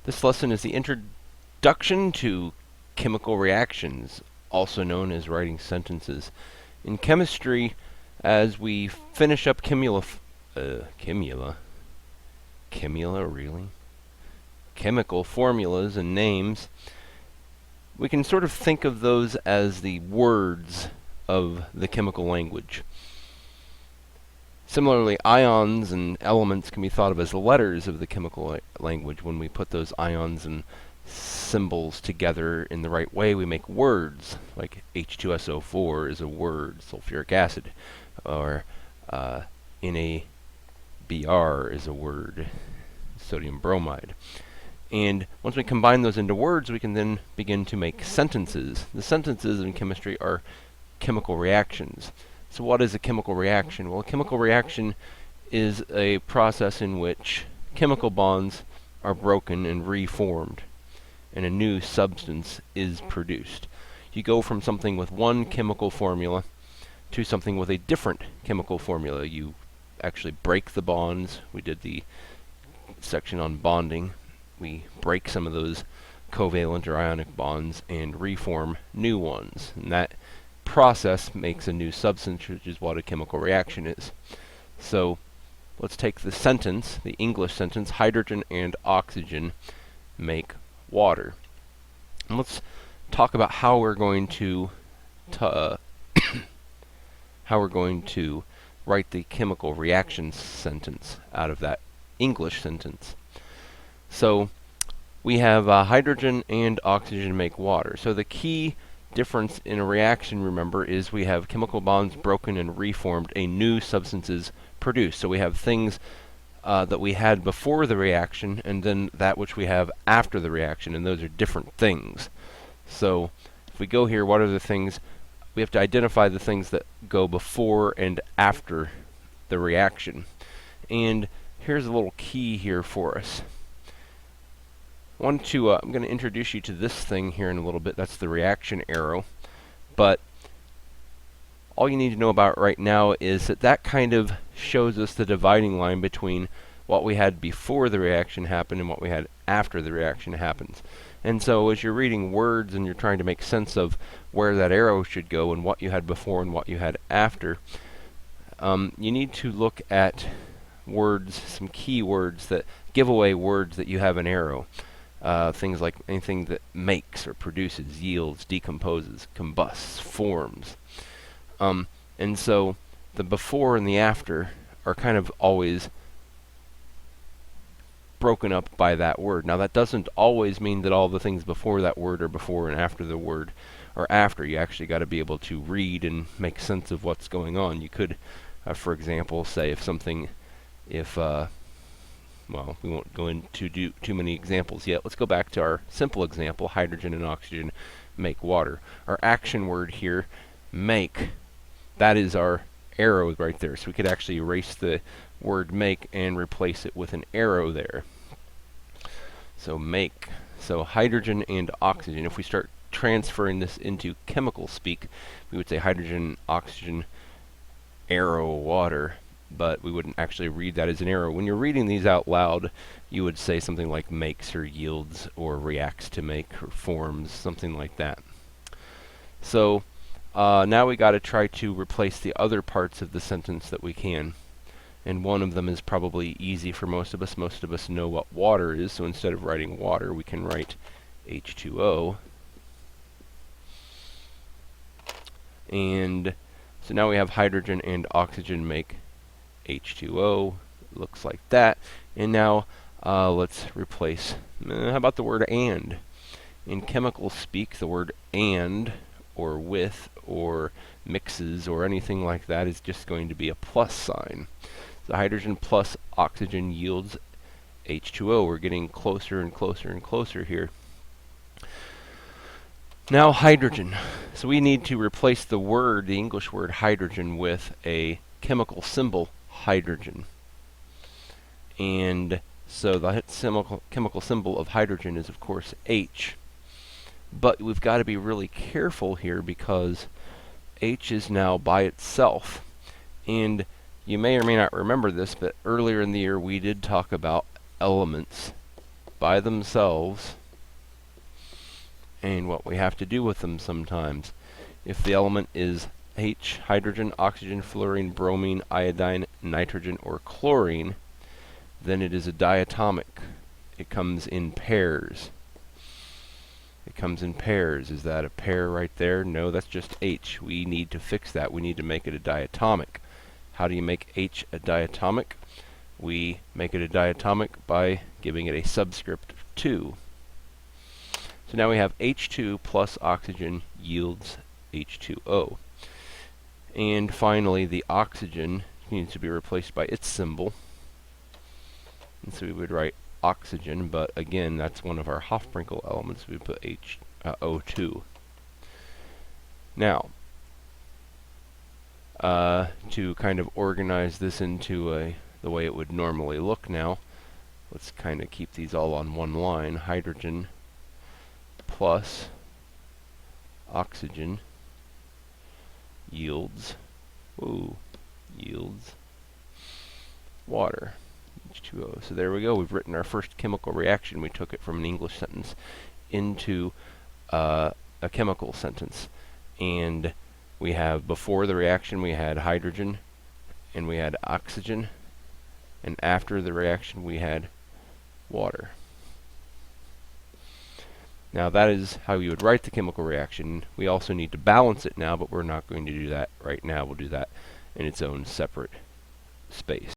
This lesson is the introduction to chemical reactions, also known as writing sentences. In chemistry, as we finish up chemula, really? Chemical formulas and names, we can sort of think of those as the words of the chemical language. Similarly, ions and elements can be thought of as the letters of the chemical language. When we put those ions and symbols together in the right way, we make words, like H2SO4 is a word, sulfuric acid, or NaBr is a word, sodium bromide. And once we combine those into words, we can then begin to make sentences. The sentences in chemistry are chemical reactions. So what is a chemical reaction? Well, a chemical reaction is a process in which chemical bonds are broken and reformed, and a new substance is produced. You go from something with one chemical formula to something with a different chemical formula. You actually break the bonds. We did the section on bonding. We break some of those covalent or ionic bonds and reform new ones. And that process makes a new substance, which is what a chemical reaction is. So let's take the sentence, the English sentence, hydrogen and oxygen make water. And let's talk about how we're going to write the chemical reaction sentence out of that English sentence. So we have hydrogen and oxygen make water. So the key difference in a reaction, remember, is we have chemical bonds broken and reformed, a new substance is produced. So we have things that we had before the reaction, and then that which we have after the reaction, and those are different things. So if we go here, what are the things? We have to identify the things that go before and after the reaction. And here's a little key here for us. I'm going to introduce you to this thing here in a little bit. That's the reaction arrow. But all you need to know about right now is that that kind of shows us the dividing line between what we had before the reaction happened and what we had after the reaction happens. And so as you're reading words and you're trying to make sense of where that arrow should go and what you had before and what you had after, you need to look at words, some key words that give away words that you have an arrow. Things like anything that makes or produces, yields, decomposes, combusts, forms. And so the before and the after are kind of always broken up by that word. Now that doesn't always mean that all the things before that word are before and after the word are after. You actually got to be able to read and make sense of what's going on. You could, for example, say well, we won't go into too many examples yet. Let's go back to our simple example, hydrogen and oxygen make water. Our action word here, make, that is our arrow right there. So we could actually erase the word make and replace it with an arrow there. So make. So hydrogen and oxygen. If we start transferring this into chemical speak, we would say hydrogen, oxygen, arrow, water. But we wouldn't actually read that as an arrow. When you're reading these out loud, you would say something like makes or yields or reacts to make or forms, something like that. So now we got to try to replace the other parts of the sentence that we can. And one of them is probably easy for most of us. Most of us know what water is, so instead of writing water, we can write H2O. And so now we have hydrogen and oxygen make H2O, looks like that. And now let's replace, how about the word and? In chemical speak, the word and, or with, or mixes, or anything like that is just going to be a plus sign. So hydrogen plus oxygen yields H2O. We're getting closer and closer and closer here. Now hydrogen. So we need to replace the word, the English word hydrogen, with a chemical symbol, hydrogen. And so the chemical symbol of hydrogen is, of course, H. But we've got to be really careful here because H is now by itself. And you may or may not remember this, but earlier in the year we did talk about elements by themselves and what we have to do with them sometimes. If the element is H, hydrogen, oxygen, fluorine, bromine, iodine, nitrogen, or chlorine, then it is a diatomic. It comes in pairs. It comes in pairs. Is that a pair right there? No, that's just H. We need to fix that. We need to make it a diatomic. How do you make H a diatomic? We make it a diatomic by giving it a subscript 2. So now we have H2 plus oxygen yields H2O. And finally, the oxygen needs to be replaced by its symbol. And so we would write oxygen, but again, that's one of our Hofbrinkel elements. We put O2. Now, to kind of organize this into the way it would normally look now, let's kind of keep these all on one line. Hydrogen plus oxygen yields water, H2O. So there we go. We've written our first chemical reaction. We took it from an English sentence into a chemical sentence. And we have, before the reaction, we had hydrogen and we had oxygen. And after the reaction, we had water. Now that is how you would write the chemical reaction. We also need to balance it now, but we're not going to do that right now. We'll do that in its own separate space.